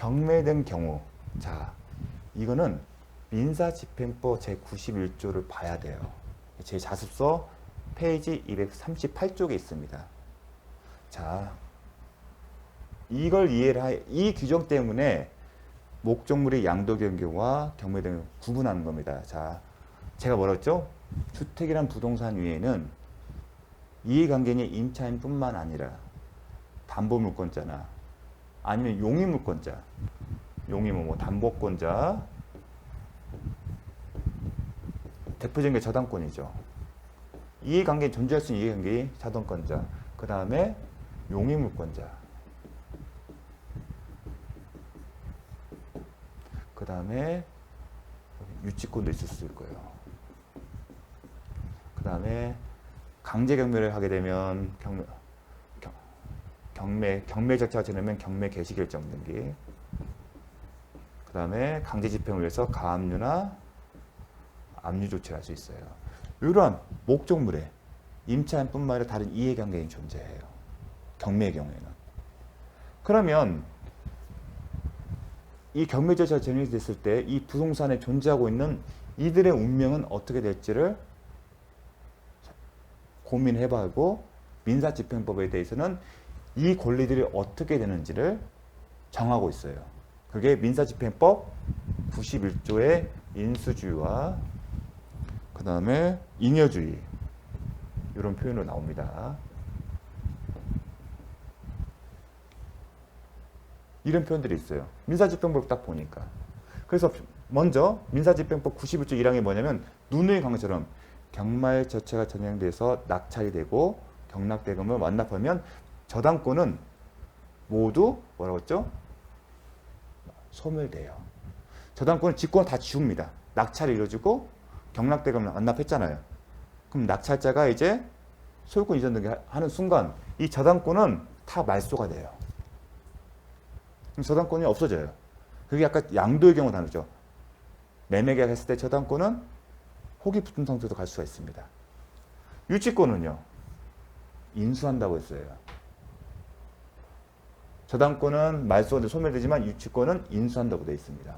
경매된 경우, 자, 이거는 민사집행법 제91조를 봐야 돼요. 제 자습서 페이지 238쪽에 있습니다. 자, 이걸 이 규정 때문에 목적물의 양도된 경우와 경매된 경우 구분하는 겁니다. 자, 제가 뭐라 했죠? 주택이란 부동산 위에는 이해관계인의 임차인뿐만 아니라 담보물권자나 아니면 용의물권자, 용의뭐 담보권자, 대표적인 게 저당권이죠. 이해관계인 존재할 수 있는 이해관계인 자동권자, 그 다음에 용의물권자, 그 다음에 유치권도 있을 수 있을 거예요. 그 다음에 강제 경매를 하게 되면 경매 절차가 지나면 경매 개시 결정 등기, 그 다음에 강제 집행을 위해서 가압류나 압류 조치를 할 수 있어요. 이러한 목적물에 임차인뿐만 아니라 다른 이해관계인 존재해요. 경매의 경우에는. 그러면 이 경매 절차가 진행이 됐을 때 이 부동산에 존재하고 있는 이들의 운명은 어떻게 될지를 고민해봐야 하고, 민사집행법에 대해서는 이 권리들이 어떻게 되는지를 정하고 있어요. 그게 민사집행법 91조의 인수주의와 그 다음에 잉여주의, 이런 표현으로 나옵니다. 이런 표현들이 있어요. 민사집행법 딱 보니까. 그래서 먼저 민사집행법 91조 1항이 뭐냐면 누누이 강조처럼 경말 절차가 진행돼서 낙찰이 되고 경락대금을 완납하면 저당권은 모두 뭐라고 했죠? 소멸돼요. 저당권은 직권을 다 지웁니다. 낙찰이 이루어지고 경락대금을 완납했잖아요. 그럼 낙찰자가 이제 소유권 이전 등기 하는 순간 이 저당권은 다 말소가 돼요. 그럼 저당권이 없어져요. 그게 약간 양도의 경우 다르죠. 매매계약 했을 때 저당권은 호기 붙은 상태로 갈 수가 있습니다. 유치권은요, 인수한다고 했어요. 저당권은 말소가 소멸되지만 유치권은 인수한다고 되어 있습니다.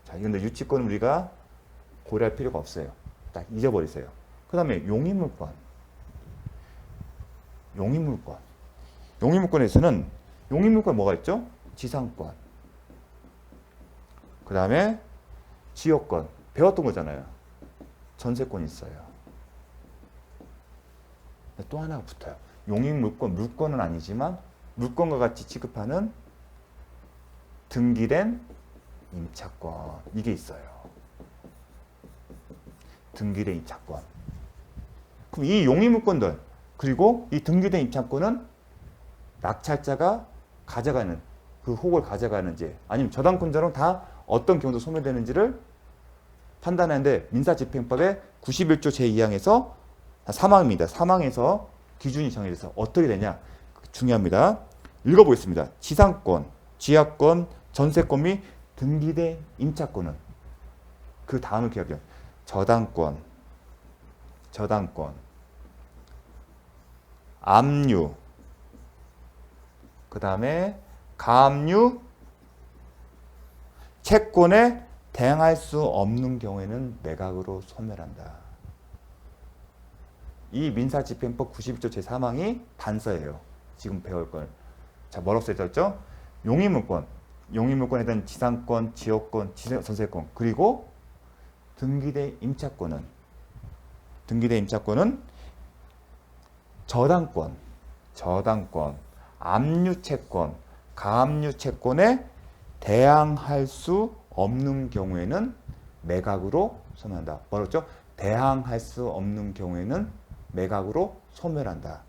자, 근데 유치권은 우리가 고려할 필요가 없어요. 딱 잊어버리세요. 그 다음에 용의물권. 용의물권에서는 용의물권 뭐가 있죠? 지상권. 그 다음에 지역권. 배웠던 거잖아요. 전세권이 있어요. 또 하나가 붙어요. 용의물권, 물권은 아니지만 물권과 같이 취급하는 등기된 임차권, 이게 있어요. 등기된 임차권. 그럼 이 용의물권들 그리고 이 등기된 임차권은 낙찰자가 가져가는, 그 혹을 가져가는지 아니면 저당권자로 다 어떤 경우도 소멸되는지를 판단하는데 민사집행법의 91조 제2항에서 사망입니다. 사망에서 기준이 정해져서 어떻게 되냐, 중요합니다. 읽어보겠습니다. 지상권, 지하권, 전세권 및 등기된 임차권은 그 다음을 기억해요. 저당권, 압류, 그 다음에 가압류, 채권에 대항할 수 없는 경우에는 매각으로 소멸한다. 이 민사집행법 91조 제3항이 단서예요. 지금 배울 걸. 자, 뭐라고 써있죠? 용의물권에 대한 지상권, 지역권, 전세권, 그리고 등기된 임차권은 저당권, 압류채권, 가압류채권에 대항할 수 없는 경우에는 매각으로 소멸한다. 뭐랬죠? 대항할 수 없는 경우에는 매각으로 소멸한다.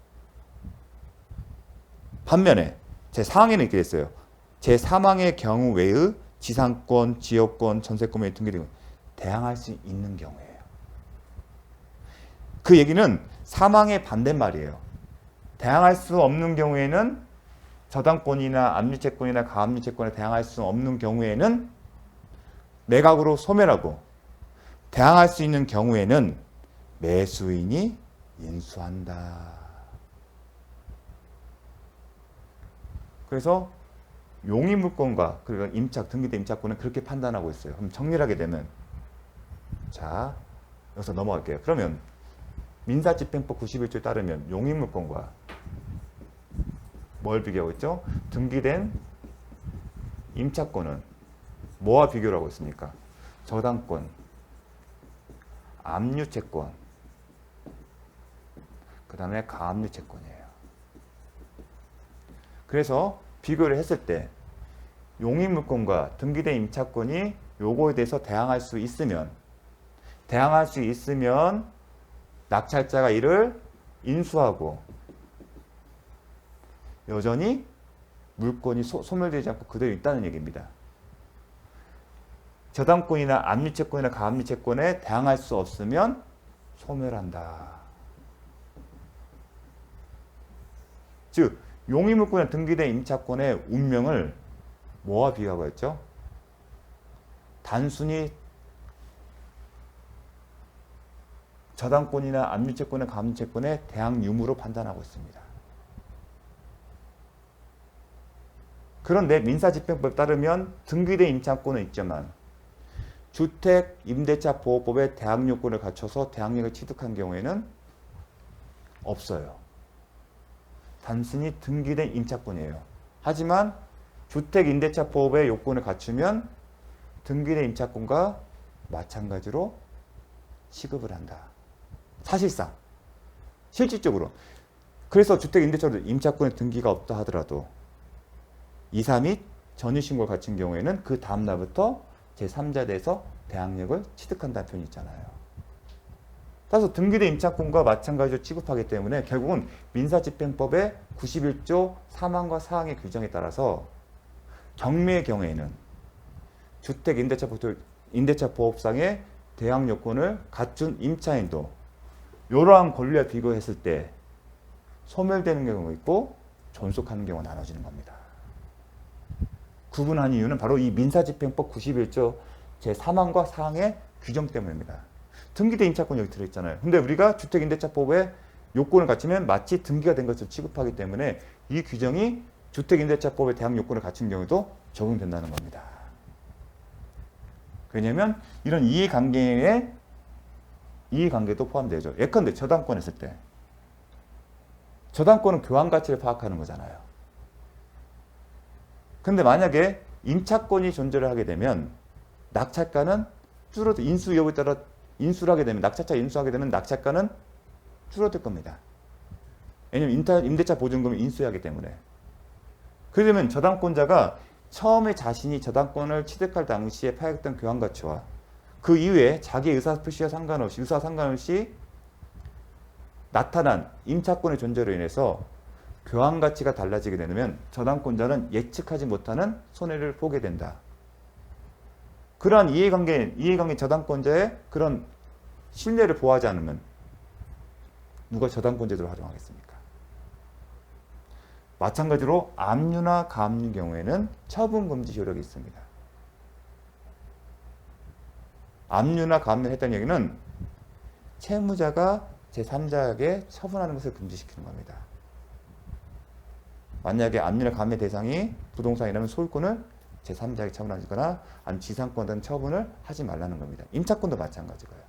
반면에 제4항에는 이렇게 됐어요. 제3항의 경우 외의 지상권, 지역권, 전세권 및 등기 등 대항할 수 있는 경우예요. 그 얘기는 3항의 반대말이에요. 대항할 수 없는 경우에는 저당권이나 압류채권이나 가압류채권에 대항할 수 없는 경우에는 매각으로 소멸하고, 대항할 수 있는 경우에는 매수인이 인수한다. 그래서 용의 물권과 그리고 임차, 등기대 임차권은 그렇게 판단하고 있어요. 그럼 정리를 하게 되면 자, 여기서 넘어갈게요. 그러면 민사집행법 91조에 따르면 용의 물권과 뭘 비교하고 있죠? 등기된 임차권은 뭐와 비교를 하고 있습니까? 저당권, 압류채권, 그 다음에 가압류채권이에요. 그래서 비교를 했을 때 용의물권과 등기된 임차권이 요거에 대해서 대항할 수 있으면 낙찰자가 이를 인수하고 여전히 물권이 소멸되지 않고 그대로 있다는 얘기입니다. 저당권이나 압류채권이나 가압류채권에 대항할 수 없으면 소멸한다. 즉 용의물권이나 등기된 임차권의 운명을 뭐와 비교하고 있죠? 단순히 저당권이나 압류채권이나 가압류채권의 대항 유무로 판단하고 있습니다. 그런데 민사집행법에 따르면 등기된 임차권은 있지만 주택임대차보호법의 대항 요건을 갖춰서 대항력을 취득한 경우에는 없어요. 단순히 등기된 임차권이에요. 하지만 주택임대차보호법의 요건을 갖추면 등기된 임차권과 마찬가지로 취급을 한다. 사실상 실질적으로 그래서 주택임대차 임차권의 등기가 없다 하더라도 이사 및 전입신고를 갖춘 경우에는 그 다음 날부터 제3자에 대해서 대항력을 취득한다는 표현이 있잖아요. 따라서 등기된 임차권과 마찬가지로 취급하기 때문에 결국은 민사집행법의 91조 3항과 4항의 규정에 따라서 경매의 경우에는 주택임대차보호법상의 대항 요건을 갖춘 임차인도 이러한 권리와 비교했을 때 소멸되는 경우가 있고 존속하는 경우가 나눠지는 겁니다. 구분한 이유는 바로 이 민사집행법 91조 제3항과 4항의 규정 때문입니다. 등기된 임차권이 여기 들어있잖아요. 근데 우리가 주택임대차법의 요건을 갖추면 마치 등기가 된 것으로 취급하기 때문에 이 규정이 주택임대차법의 대항 요건을 갖춘 경우도 적용된다는 겁니다. 왜냐하면 이런 이해관계도 포함되죠. 예컨대 저당권 했을 때 저당권은 교환 가치를 파악하는 거잖아요. 근데 만약에 임차권이 존재를 하게 되면 낙찰가는 줄어들 인수 여부에 따라 인수를 하게 되면 낙찰자 인수하게 되면 낙찰가는 줄어들 겁니다. 왜냐하면 임대차 보증금을 인수하기 때문에. 그러면 저당권자가 처음에 자신이 저당권을 취득할 당시에 파악했던 교환 가치와 그 이후에 자기 의사 상관없이 나타난 임차권의 존재로 인해서 교환 가치가 달라지게 되면 저당권자는 예측하지 못하는 손해를 보게 된다. 그러한 이해관계 저당권자의 그런 신뢰를 보호하지 않으면 누가 저당권제도를 활용하겠습니까? 마찬가지로 압류나 가압류 경우에는 처분금지 효력이 있습니다. 압류나 가압류를 했다는 얘기는 채무자가 제3자에게 처분하는 것을 금지시키는 겁니다. 만약에 압류나 가압류 대상이 부동산이라면 소유권을 제3자에게 처분하거나 아니면 지상권 등 처분을 하지 말라는 겁니다. 임차권도 마찬가지고요.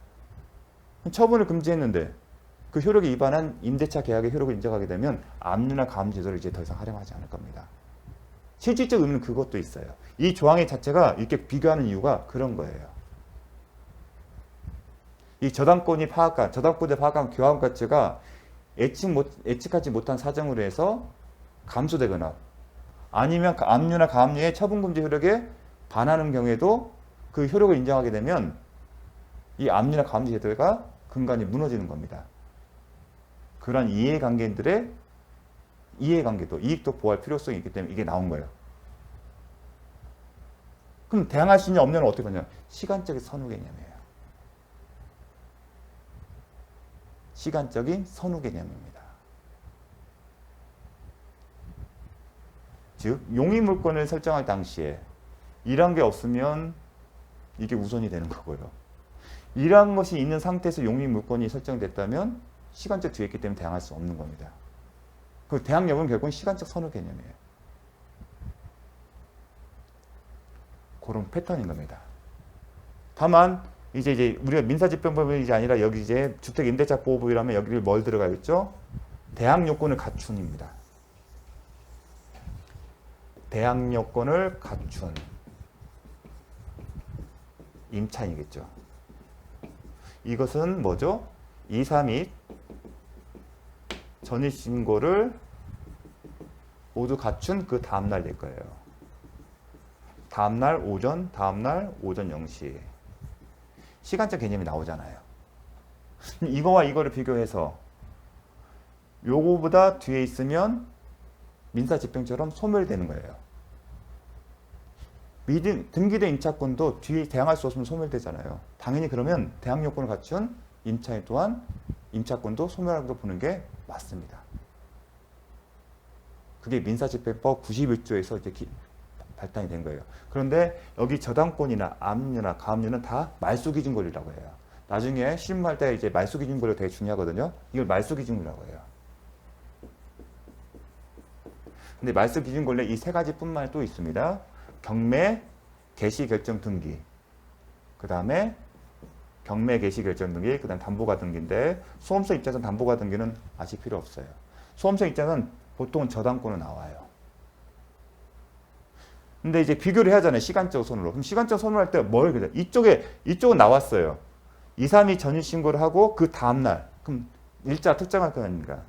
처분을 금지했는데 그 효력이 위반한 임대차 계약의 효력을 인정하게 되면 압류나 가압류 제도를 이제 더 이상 활용하지 않을 겁니다. 실질적 의미는 그것도 있어요. 이 조항의 자체가 이렇게 비교하는 이유가 그런 거예요. 이 저당권이 파악한 교환 가치가 예측하지 못한 사정으로 해서 감소되거나 아니면 압류나 가압류의 처분금지 효력에 반하는 경우에도 그 효력을 인정하게 되면 이 압류나 가압류 제도가 근간이 무너지는 겁니다. 그러한 이해관계도 이익도 보호할 필요성이 있기 때문에 이게 나온 거예요. 그럼 대항할 수 있냐 없냐는 어떻게 보냐? 시간적인 선후 개념이에요. 시간적인 선후 개념입니다. 즉 용의물권을 설정할 당시에 이런 게 없으면 이게 우선이 되는 거고요. 이러한 것이 있는 상태에서 용의물권이 설정됐다면 시간적 뒤에 있기 때문에 대항할 수 없는 겁니다. 그 대항 여부는 결국은 시간적 선후 개념이에요. 그런 패턴인 겁니다. 다만 이제 우리가 민사집행법이 아니라 여기 이제 주택임대차보호법이라면 여기를 뭘 들어가겠죠? 대항 요건을 갖춘입니다. 대항 요건을 갖춘 임차인이겠죠. 이것은 뭐죠? 이사 및 전입신고를 모두 갖춘 그 다음날 될 거예요. 다음날 오전 0시. 시간적 개념이 나오잖아요. 이거와 이거를 비교해서 요거보다 뒤에 있으면 민사집행처럼 소멸되는 거예요. 등기된 임차권도 뒤에 대항할 수 없으면 소멸되잖아요. 당연히 그러면 대항 요건을 갖춘 임차인 또한 임차권도 소멸하고 보는 게 맞습니다. 그게 민사집행법 91조에서 이제 발단이 된 거예요. 그런데 여기 저당권이나 압류나 가압류는 다 말소기준 권리라고 해요. 나중에 실무할 때 이제 말소기준 권리가 되게 중요하거든요. 이걸 말소기준 권리라고 해요. 근데 말소기준 권리 이 세 가지뿐만 또 있습니다. 경매, 개시, 결정, 등기. 그 다음에 경매, 개시, 결정, 등기. 그 다음 담보가 등기인데 소음성 입장에서는 담보가 등기는 아직 필요 없어요. 소음성 입장은 보통 저당권은 나와요. 근데 이제 비교를 해야잖아요. 시간적 손으로. 그럼 시간적 손으로 할 때 뭘 그래? 이쪽은 나왔어요. 2, 3이 전입신고를 하고 그 다음날. 그럼 일자 특정할 거 아닙니까?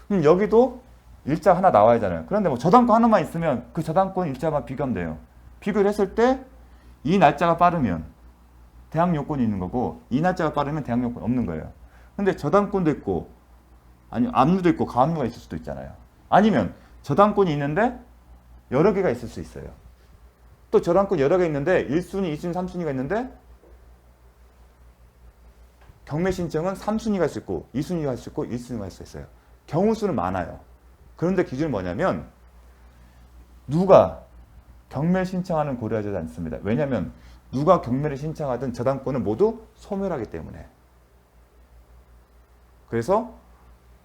그럼 여기도 일자 하나 나와야 하잖아요. 그런데 뭐 저당권 하나만 있으면 그 저당권 일자만 비교하면 돼요. 비교를 했을 때 이 날짜가 빠르면 대항 요건이 있는 거고 이 날짜가 빠르면 대항 요건이 없는 거예요. 근데 저당권도 있고 아니 압류도 있고 가압류가 있을 수도 있잖아요. 아니면 저당권이 있는데 여러 개가 있을 수 있어요. 또 저당권 여러 개 있는데 1순위, 2순위, 3순위가 있는데 경매 신청은 3순위가 있을 수 있고 2순위가 있을 수 있고 1순위가 있을 수 있어요. 경우 수는 많아요. 그런데 기준이 뭐냐면 누가 경매 신청하는 고려하지 않습니다. 왜냐하면 누가 경매를 신청하든 저당권은 모두 소멸하기 때문에. 그래서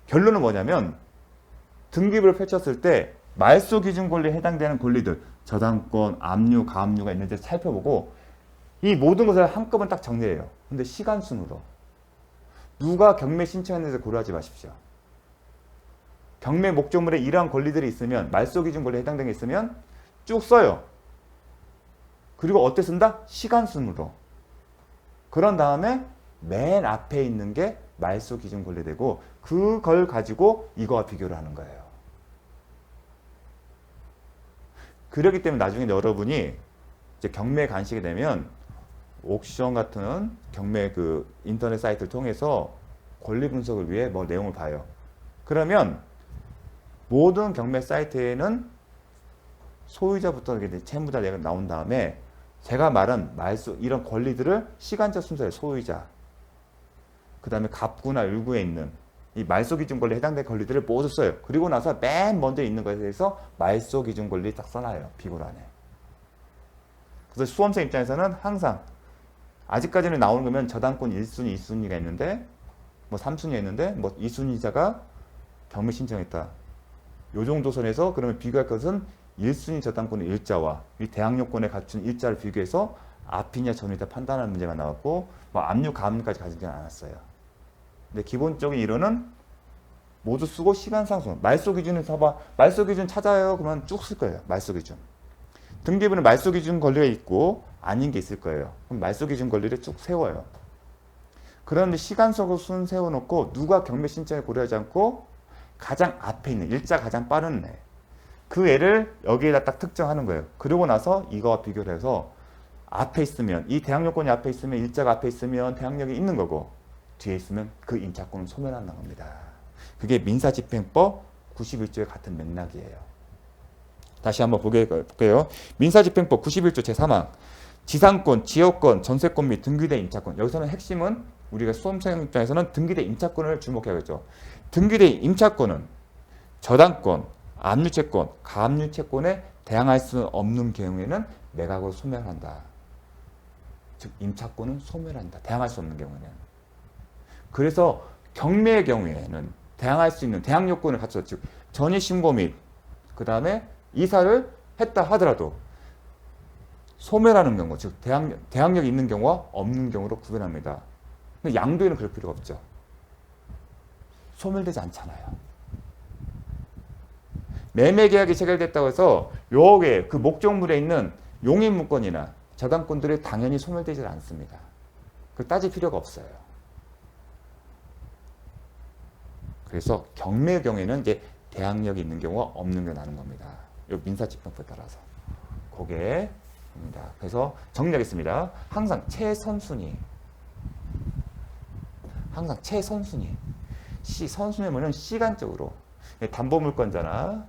결론은 뭐냐면 등기부를 펼쳤을 때 말소 기준 권리에 해당되는 권리들 저당권, 압류, 가압류가 있는지 살펴보고 이 모든 것을 한꺼번에 딱 정리해요. 근데 시간 순으로 누가 경매 신청했는지 고려하지 마십시오. 경매 목적물에 이러한 권리들이 있으면 말소 기준 권리에 해당되는 게 있으면 쭉 써요. 그리고 어떻게 쓴다? 시간 순으로. 그런 다음에 맨 앞에 있는 게 말소 기준 권리 되고 그걸 가지고 이거와 비교를 하는 거예요. 그렇기 때문에 나중에 여러분이 이제 경매 간식이 되면 옥션 같은 경매 그 인터넷 사이트를 통해서 권리 분석을 위해 뭐 내용을 봐요. 그러면 모든 경매 사이트에는 소유자부터 채무자 내가 나온 다음에 제가 말한 말소 이런 권리들을 시간적 순서에 소유자 그 다음에 갑구나 일구에 있는 이 말소 기준 권리에 해당되는 권리들을 모두 써요. 그리고 나서 맨 먼저 있는 것에 대해서 말소 기준 권리 딱 써놔요. 비고란에. 그래서 수험생 입장에서는 항상 아직까지는 나오는 거면 저당권 1순위, 2순위가 있는데 뭐 3순위가 있는데 뭐 2순위자가 경매 신청했다. 요 정도 선에서 그러면 비교할 것은 1순위 저당권의 일자와 이 대항 요건에 갖춘 일자를 비교해서 앞이냐 전이냐 판단하는 문제가 나왔고 뭐 압류, 가압류까지 가지지 않았어요. 근데 기본적인 이론은 모두 쓰고 시간상순. 말소 기준을 써봐. 말소 기준 찾아요. 그러면 쭉 쓸 거예요. 말소 기준. 등기부는 말소 기준 권리가 있고 아닌 게 있을 거예요. 그럼 말소 기준 권리를 쭉 세워요. 그런데 시간속으로 순 세워놓고 누가 경매 신청을 고려하지 않고 가장 앞에 있는 일자 가장 빠른 애. 그 애를 여기에다 딱 특정하는 거예요. 그러고 나서 이거와 비교를 해서 앞에 있으면 이 대항 요건이 앞에 있으면 일자가 앞에 있으면 대항력이 있는 거고 뒤에 있으면 그 임차권은 소멸한다는 겁니다. 그게 민사집행법 91조의 같은 맥락이에요. 다시 한번 볼게요. 민사집행법 91조 제3항 지상권, 지역권, 전세권 및 등기된 임차권. 여기서는 핵심은 우리가 수험생 입장에서는 등기된 임차권을 주목해야겠죠. 등기된 임차권은 저당권, 압류채권, 가압류채권에 대항할 수 없는 경우에는 매각으로 소멸한다. 즉 임차권은 소멸한다. 대항할 수 없는 경우에는. 그래서 경매의 경우에는 대항할 수 있는 대항 요건을 갖춰 즉 전입신고 및 그 다음에 이사를 했다 하더라도 소멸하는 경우, 즉 대항력이 있는 경우와 없는 경우로 구분합니다. 근데 양도에는 그럴 필요가 없죠. 소멸되지 않잖아요. 매매 계약이 체결됐다고 해서 요게 그 목적물에 있는 용익물권이나 저당권들이 당연히 소멸되지 않습니다. 그걸 따질 필요가 없어요. 그래서 경매의 경우에는 이제 대항력이 있는 경우와 없는 게 나는 겁니다. 요 민사집행법에 따라서. 그게 입니다. 그래서 정리하겠습니다. 항상 최선순위. 항상 최선순위. 선순위는 뭐냐면 시간적으로. 담보물권자나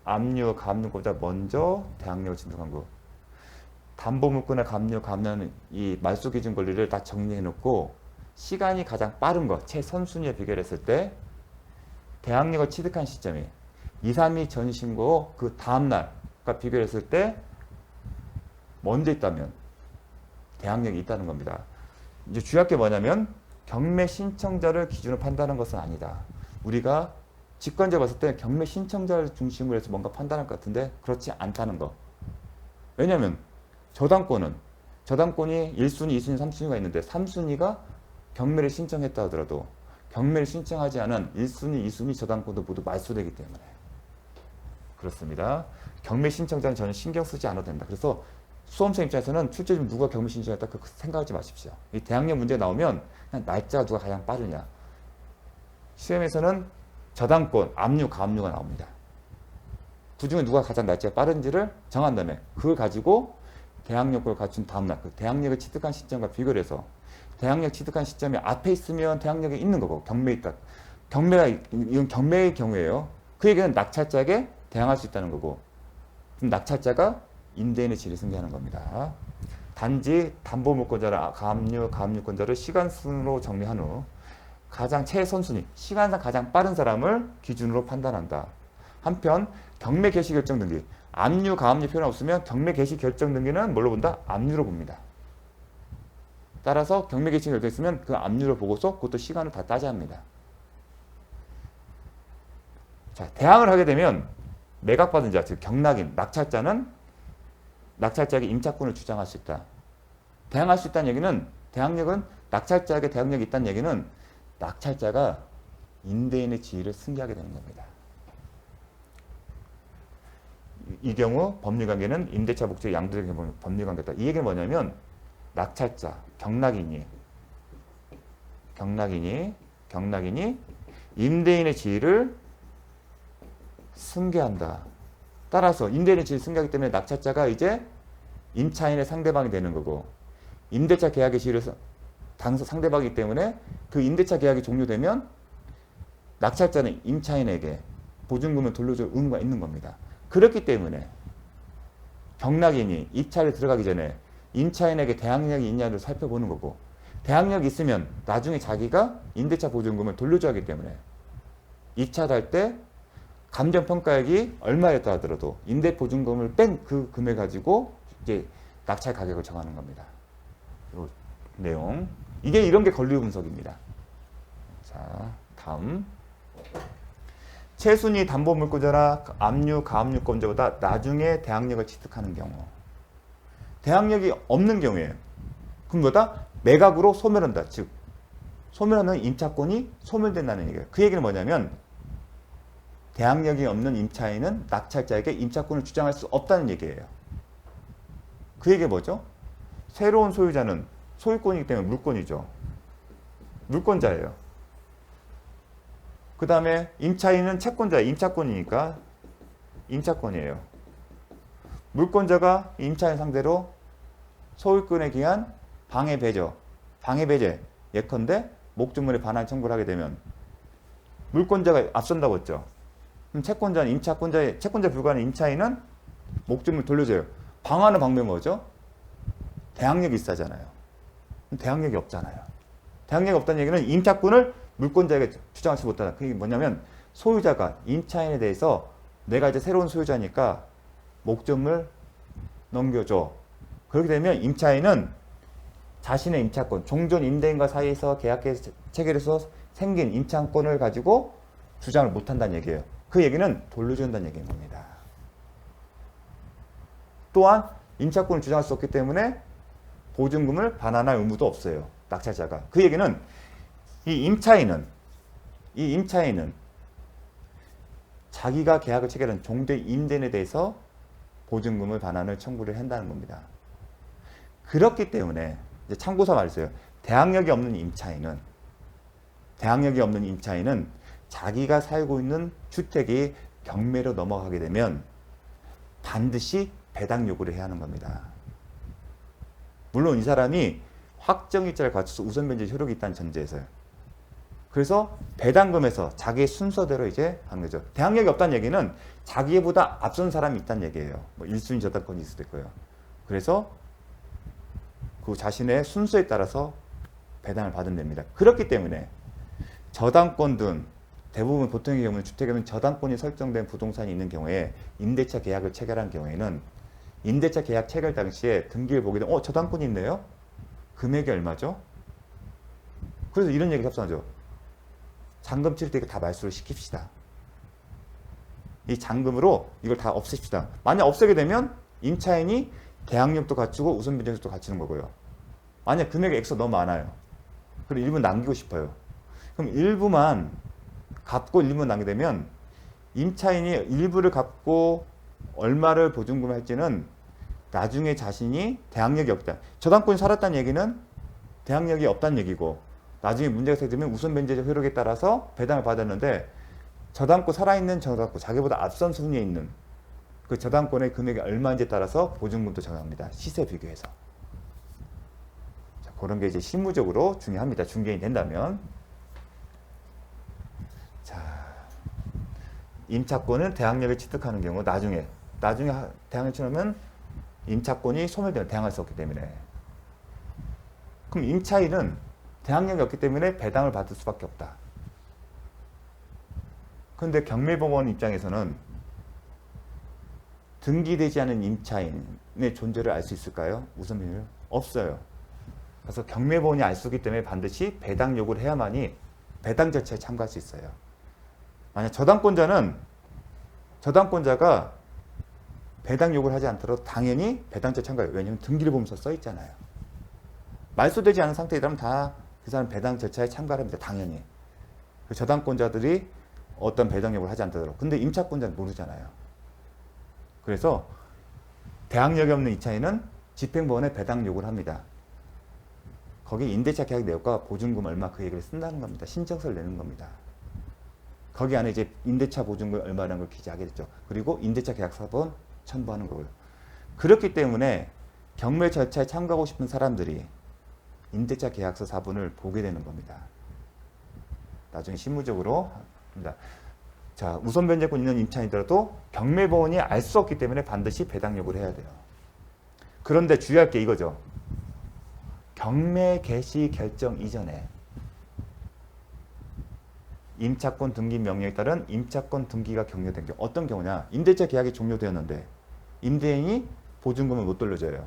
압류, 감류권자 먼저 대항력을 진동한 거. 담보물권이나 감류, 감류는 이 말소기준 권리를 다 정리해놓고 시간이 가장 빠른 거, 최선순위에 비교했을 때 대항력을 취득한 시점이 2, 3일 전 신고 그 다음날과 비교했을 때 먼저 있다면 대항력이 있다는 겁니다. 이제 주의할 게 뭐냐면 경매 신청자를 기준으로 판단하는 것은 아니다. 우리가 직관적으로 봤을 때 경매 신청자를 중심으로 해서 뭔가 판단할 것 같은데 그렇지 않다는 거. 왜냐하면 저당권이 1순위, 2순위, 3순위가 있는데 3순위가 경매를 신청했다 하더라도 경매를 신청하지 않은 1순위, 2순위 저당권도 모두 말소되기 때문에 그렇습니다. 경매 신청자는 전혀 신경 쓰지 않아도 된다. 그래서 수험생 입장에서는 출제금 누가 경매 신청했다 그 생각하지 마십시오. 이 대항력 문제 나오면 그냥 날짜가 누가 가장 빠르냐. 시험에서는 저당권, 압류, 가압류가 나옵니다. 그 중에 누가 가장 날짜가 빠른지를 정한 다음에 그걸 가지고 대항력을 갖춘 다음날 그 대항력을 취득한 시점과 비교를 해서 대항력 취득한 시점이 앞에 있으면 대항력이 있는 거고 경매에 있다. 이건 경매의 경우에요. 그 얘기는 낙찰자에게 대항할 수 있다는 거고 그럼 낙찰자가 임대인의 질을 승계하는 겁니다. 단지 담보물권자나 가압류권자를 시간순으로 정리한 후 가장 최선순위, 시간상 가장 빠른 사람을 기준으로 판단한다. 한편 경매 개시 결정 등기, 압류, 가압류 표현 없으면 경매 개시 결정 등기는 뭘로 본다? 압류로 봅니다. 따라서 경매 개시 결정 있으면 그 압류를 보고서 그것도 시간을 다 따져야 합니다. 자, 대항을 하게 되면 매각받은 자, 즉 경락인, 낙찰자는 낙찰자에게 임차권을 주장할 수 있다. 대항할 수 있다는 얘기는 대항력은 낙찰자에게 대항력이 있다는 얘기는 낙찰자가 임대인의 지위를 승계하게 되는 겁니다. 이 경우 법률관계는 임대차 목적 양도적 법률관계다. 이 얘기는 뭐냐면 낙찰자, 경락인이 임대인의 지위를 승계한다. 따라서 임대인의 지위를 승계하기 때문에 낙찰자가 이제 임차인의 상대방이 되는 거고 임대차 계약의 지위를 상대방이기 때문에 그 임대차 계약이 종료되면 낙찰자는 임차인에게 보증금을 돌려줄 의무가 있는 겁니다. 그렇기 때문에 경락인이 입찰에 들어가기 전에 임차인에게 대항력이 있냐를 살펴보는 거고 대항력이 있으면 나중에 자기가 임대차 보증금을 돌려줘야 하기 때문에 입찰할 때 감정평가액이 얼마였다 하더라도 임대보증금을 뺀 그 금액 가지고 이제 낙찰 가격을 정하는 겁니다. 요 내용. 이런 게 권리 분석입니다. 자, 다음. 최순위 담보물권자나 압류, 가압류권자보다 나중에 대항력을 취득하는 경우. 대항력이 없는 경우에 그럼 뭐다? 매각으로 소멸한다. 즉 소멸하는 임차권이 소멸된다는 얘기예요. 그 얘기는 뭐냐면 대항력이 없는 임차인은 낙찰자에게 임차권을 주장할 수 없다는 얘기예요. 그 얘기가 뭐죠? 새로운 소유자는 소유권이기 때문에 물권이죠. 물권자예요. 그 다음에 임차인은 채권자예요. 임차권이니까 임차권이에요. 물권자가 임차인 상대로 소유권에 기한 방해배제 예컨대 목적물에 반환 청구를 하게 되면 물권자가 앞선다고 했죠. 그럼 채권자는 채권자 불가한 임차인은 목적물 돌려줘요. 방하는 방법이 뭐죠? 대항력이 있어야잖아요. 대항력이 없잖아요. 대항력이 없다는 얘기는 임차권을 물권자에게 주장하지 못한다. 그게 뭐냐면 소유자가 임차인에 대해서 내가 이제 새로운 소유자니까 목적물 넘겨줘. 그렇게 되면 임차인은 자신의 임차권, 종전 임대인과 사이에서 계약해서 체결해서 생긴 임차권을 가지고 주장을 못한다는 얘기예요. 그 얘기는 돌려준다는 얘기인 겁니다. 또한 임차권을 주장할 수 없기 때문에 보증금을 반환할 의무도 없어요. 낙찰자가. 그 얘기는 이 임차인은 자기가 계약을 체결한 종대 임대인에 대해서 보증금을 반환을 청구를 한다는 겁니다. 그렇기 때문에 이제 참고서 말했어요. 대항력이 없는 임차인은 자기가 살고 있는 주택이 경매로 넘어가게 되면 반드시 배당 요구를 해야 하는 겁니다. 물론 이 사람이 확정일자를 갖춰서 우선변제 효력이 있다는 전제에서요. 그래서 배당금에서 자기의 순서대로 이제 하는 거죠. 대항력이 없다는 얘기는 자기보다 앞선 사람이 있다는 얘기예요. 뭐 1순위 저당권이 있을 수도 있고요. 그래서 그 자신의 순서에 따라서 배당을 받으면 됩니다. 그렇기 때문에 저당권 등 대부분 보통의 경우는 주택에는 저당권이 설정된 부동산이 있는 경우에 임대차 계약을 체결한 경우에는 임대차 계약 체결 당시에 등기를 보게 되면 저당권이 있네요? 금액이 얼마죠? 그래서 이런 얘기 합성하죠. 잔금 치를 때 이거 다 말소를 시킵시다. 이 잔금으로 이걸 다 없애십시다. 만약 없애게 되면 임차인이 대항력도 갖추고 우선변제도 갖추는 거고요. 만약 금액의 액수가 너무 많아요. 그리고 일부 남기고 싶어요. 그럼 일부만 갚고 일부만 남게 되면 임차인이 일부를 갚고 얼마를 보증금을 할지는 나중에 자신이 대항력이 없다. 저당권이 살았다는 얘기는 대항력이 없다는 얘기고 나중에 문제가 생기면 우선변제적 효력에 따라서 배당을 받았는데 저당권 살아있는 저당권 자기보다 앞선 순위에 있는 그 저당권의 금액이 얼마인지에 따라서 보증금도 정합니다. 시세 비교해서. 자, 그런 게 이제 실무적으로 중요합니다. 중개인이 된다면. 자, 임차권은 대항력을 취득하는 경우 나중에 대항을 치르면 임차권이 소멸되면 대항할 수 없기 때문에. 그럼 임차인은 대항력이 없기 때문에 배당을 받을 수밖에 없다. 그런데 경매법원 입장에서는 등기되지 않은 임차인의 존재를 알 수 있을까요? 우선변제를? 없어요. 그래서 경매법원이 알 수 있기 때문에 반드시 배당 요구를 해야만이 배당 절차에 참가할 수 있어요. 만약 저당권자가 배당 요구를 하지 않더라도 당연히 배당 절차에 참가해요. 왜냐하면 등기를 보면서 써 있잖아요. 말소되지 않은 상태이라면 다 그 사람 배당 절차에 참가를 합니다. 당연히. 저당권자들이 어떤 배당 요구를 하지 않더라도. 근데 임차권자는 모르잖아요. 그래서 대항력이 없는 임차인은 집행법원에 배당 요구를 합니다. 거기 임대차 계약 내역과 보증금 얼마 그 얘기를 쓴다는 겁니다. 신청서를 내는 겁니다. 거기 안에 이제 임대차 보증금 얼마라는 걸 기재하게 됐죠. 그리고 임대차 계약 사본 첨부하는 거고요. 그렇기 때문에 경매 절차에 참가하고 싶은 사람들이 임대차 계약서 사본을 보게 되는 겁니다. 나중에 실무적으로 합니다. 자, 우선 변제권 있는 임차인이더라도 경매법원이 알 수 없기 때문에 반드시 배당 요구를 해야 돼요. 그런데 주의할 게 이거죠. 경매 개시 결정 이전에 임차권 등기 명령에 따른 임차권 등기가 격려된 경우 어떤 경우냐? 임대차 계약이 종료되었는데 임대인이 보증금을 못 돌려줘요.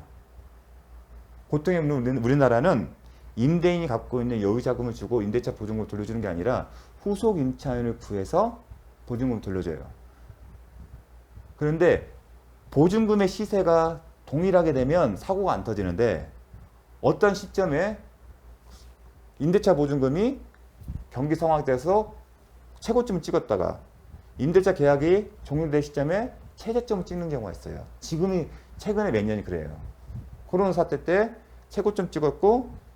보통의 우리나라는 임대인이 갖고 있는 여유자금을 주고 임대차 보증금을 돌려주는 게 아니라 후속 임차인을 구해서 보증금을 돌려줘요. 그런데 보증금의 시세가 동일하게 되면 사고가 안 터지는데 어떤 시점에 임대차 보증금이 경기 상황에서 최고점을 찍었다가 임대차 계약이 종료될 시점에 최저점을 찍는 경우가 있어요. 지금이 최근에 몇 년이 그래요. 코로나 사태 때 최고점 찍었고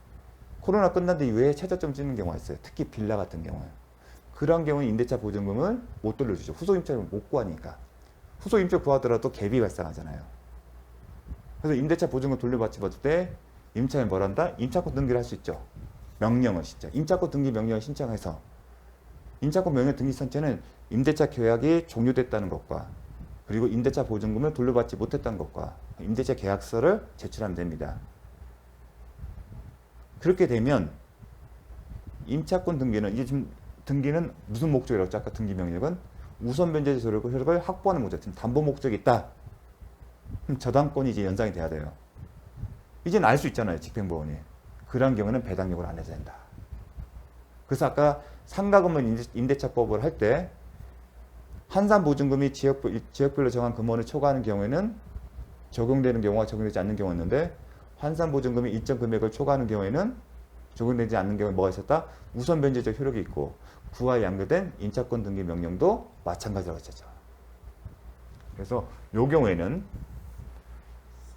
코로나 끝난 뒤 이후에 최저점 찍는 경우가 있어요. 특히 빌라 같은 경우에. 그런 경우는 임대차 보증금을 못 돌려주죠. 후속 임차를 못 구하니까. 후속 임차 구하더라도 갭이 발생하잖아요. 그래서 임대차 보증금 돌려받지 못할 때 임차인이 뭘 한다? 임차권 등기를 할 수 있죠. 명령을 신청. 임차권 등기 명령을 신청해서 임차권 명령 등기 선체는 임대차 계약이 종료됐다는 것과 그리고 임대차 보증금을 돌려받지 못했다는 것과 임대차 계약서를 제출하면 됩니다. 그렇게 되면 임차권 등기는 이제 지금 등기는 무슨 목적이라고 했죠? 아까 등기 명령은 우선 변제 효력을 확보하는 목적, 지금 담보 목적이 있다. 그럼 저당권이 이제 연장이 돼야 돼요. 이제는 알 수 있잖아요, 집행법원이. 그런 경우는 배당 요구를 안 해도 된다. 그래서 아까 상가건물 임대차법을 할 때 한산 보증금이 지역별로 정한 금원을 초과하는 경우에는 적용되는 경우와 적용되지 않는 경우가 있는데 환산보증금이 일정 금액을 초과하는 경우에는 적용되지 않는 경우에 뭐가 있었다? 우선 변제적 효력이 있고 구와 연결된 인차권 등기 명령도 마찬가지라고 했죠. 그래서 이 경우에는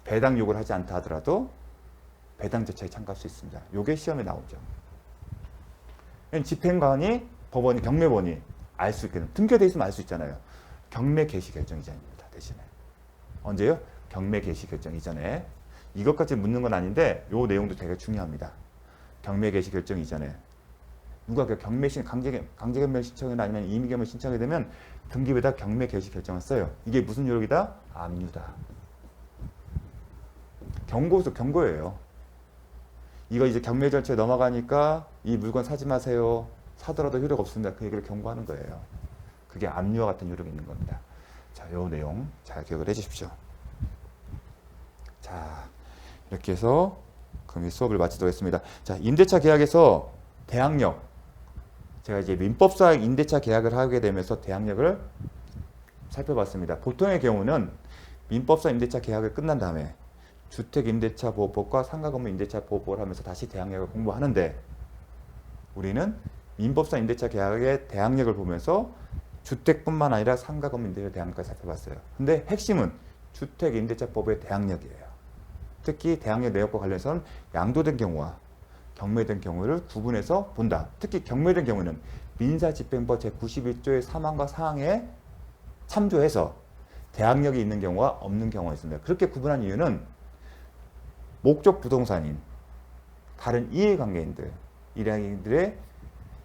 배당 요구를 하지 않다 하더라도 배당 절차에 참가할 수 있습니다. 이게 시험에 나오죠. 집행관이 법원이 경매원이 알 수 있거든요. 등기가 돼 있으면 알 수 있잖아요. 경매 개시 결정 이전입니다. 대신에 언제요? 경매 개시 결정 이전에. 이것까지 묻는 건 아닌데 이 내용도 되게 중요합니다. 경매 개시 결정 이전에 누가 그 경매신 강제경매 신청이나 아니면 임의경매 신청이 되면 등기부에다 경매 개시 결정을 써요. 이게 무슨 요력이다? 압류다. 경고서 경고예요. 이거 이제 경매 절차에 넘어가니까 이 물건 사지 마세요. 사더라도 효력 없습니다. 그 얘기를 경고하는 거예요. 그게 압류와 같은 요력이 있는 겁니다. 자, 요 내용 잘 기억을 해 주십시오. 자, 이렇게 해서 그럼 이 수업을 마치도록 하겠습니다. 자, 임대차 계약에서 대항력. 제가 이제 민법상 임대차 계약을 하게 되면서 대항력을 살펴봤습니다. 보통의 경우는 민법상 임대차 계약을 끝난 다음에 주택임대차보호법과 상가건물 임대차보호법을 하면서 다시 대항력을 공부하는데 우리는 민법상 임대차 계약의 대항력을 보면서 주택뿐만 아니라 상가건물 임대차 대항력까지 살펴봤어요. 근데 핵심은 주택임대차법의 대항력이에요. 특히 대항력 내역과 관련해서는 양도된 경우와 경매된 경우를 구분해서 본다. 특히 경매된 경우는 민사집행법 제91조의 3항과 4항에 참조해서 대항력이 있는 경우와 없는 경우가 있습니다. 그렇게 구분한 이유는 목적 부동산인 다른 이해관계인들, 일행인들의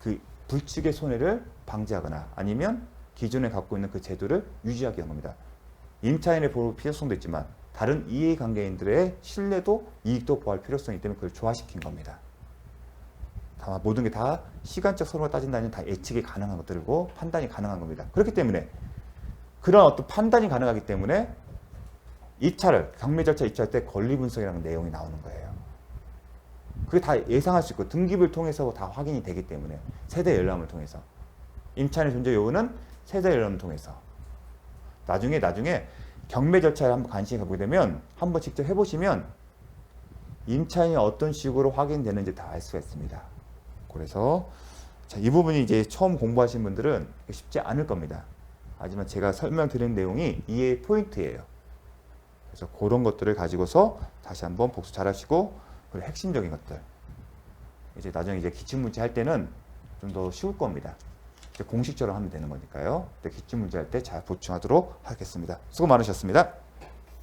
그 불측의 손해를 방지하거나 아니면 기존에 갖고 있는 그 제도를 유지하기 위한 겁니다. 임차인의 보호 필요성도 있지만 다른 이해관계인들의 신뢰도 이익도 보호할 필요성이 있기 때문에 그걸 조화시킨 겁니다. 다만 모든 게 다 시간적 서로가 따진다면 다 예측이 가능한 것들이고 판단이 가능한 겁니다. 그렇기 때문에 그런 어떤 판단이 가능하기 때문에 입찰을 경매 절차 입찰할 때 권리 분석이라는 내용이 나오는 거예요. 그게 다 예상할 수 있고 등기부를 통해서 다 확인이 되기 때문에 세대 열람을 통해서 임차인의 존재 여부는 세대 열람을 통해서 나중에 경매 절차에 한번 관심이 가보게 되면 한번 직접 해보시면 임차인이 어떤 식으로 확인되는지 다 알 수가 있습니다. 그래서 자, 이 부분이 이제 처음 공부하신 분들은 쉽지 않을 겁니다. 하지만 제가 설명드린 내용이 이해의 포인트예요. 그래서 그런 것들을 가지고서 다시 한번 복수 잘 하시고 그리고 핵심적인 것들 이제 나중에 이제 기출문제 할 때는 좀 더 쉬울 겁니다. 이제 공식처럼 하면 되는 거니까요. 기출문제 할 때 잘 보충하도록 하겠습니다. 수고 많으셨습니다.